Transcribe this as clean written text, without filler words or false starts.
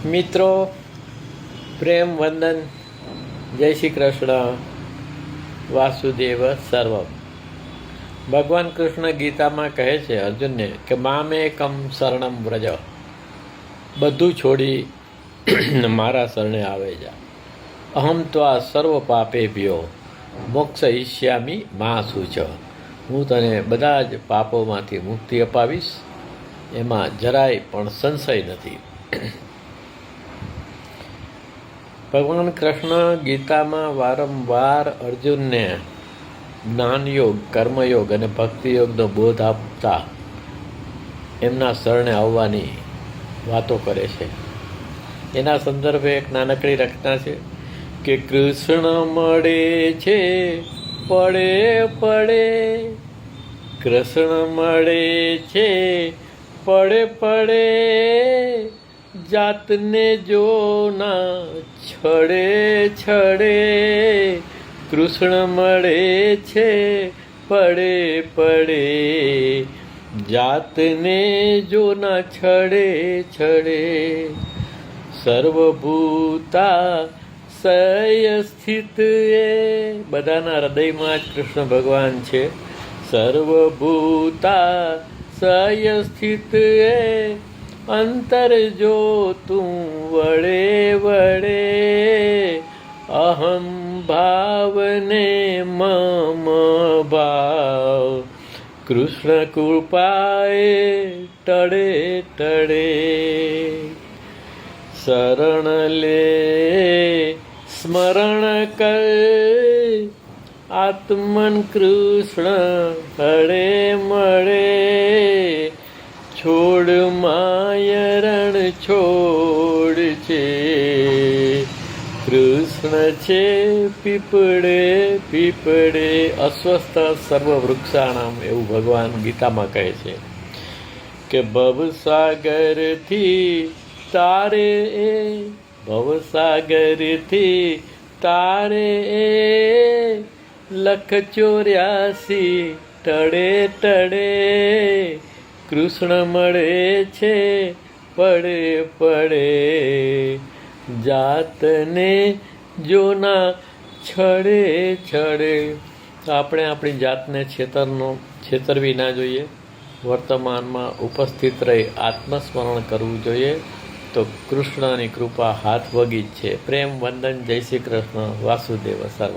મિત્રો, પ્રેમ વંદન, જય શ્રી કૃષ્ણ, વાસુદેવ સર્વમ. ભગવાન કૃષ્ણ ગીતામાં કહે છે અર્જુનને કે મામેકમ શરણમ વ્રજ, બધું છોડી મારા શરણે આવે જા. અહમ ત્વા સર્વ પાપેભ્યો મોક્ષયિષ્યામિ મા શુચ, હું તને બધા જ પાપોમાંથી મુક્તિ અપાવીશ, એમાં જરાય પણ સંશય નથી. ભગવાન કૃષ્ણ ગીતામાં વારંવાર અર્જુનને જ્ઞાનયોગ, કર્મયોગ અને ભક્તિયોગનો બોધ આપતા એમના શરણે આવવાની વાતો કરે છે. એના સંદર્ભે એક નાનકડી રચના છે કે કૃષ્ણ મળે છે પડે પડે, કૃષ્ણ મળે છે પડે પડે, જાતને જો ના છડે છડે. કૃષ્ણ મળે છે પડે પડે, જાતને જો ના છડે છડે. સર્વભૂતા સય સ્થિત એ, બધાના હૃદયમાં જ કૃષ્ણ ભગવાન છે. સર્વભૂતા સય સ્થિત એ, અંતર જો તું વળે વળે. અહમ ભાવને મમ ભાવ, કૃષ્ણ કૃપાએ ટળે ટળે. શરણ લે સ્મરણ કર, આત્મન કૃષ્ણ હળે મળે. છોડ માય રણ છોડ છે, કૃષ્ણ છે પીપળે પીપળે. અસ્વસ્થ સર્વ વૃક્ષાણામ, એવું ભગવાન ગીતામાં કહે છે કે ભવસાગરથી તારે એ, ભવસાગરથી તારે એ, 184 ટળે ટળે. કૃષ્ણ મળે છે પડે પડે, જાતને જો ના છડે છડે. તો આપણે આપણી જાતને છેતરવી ના જોઈએ. વર્તમાનમાં ઉપસ્થિત રહી આત્મસ્મરણ કરવું જોઈએ. તો કૃષ્ણની કૃપા હાથ વગી જ છે. પ્રેમ વંદન, જય શ્રી કૃષ્ણ, વાસુદેવ સર્વ.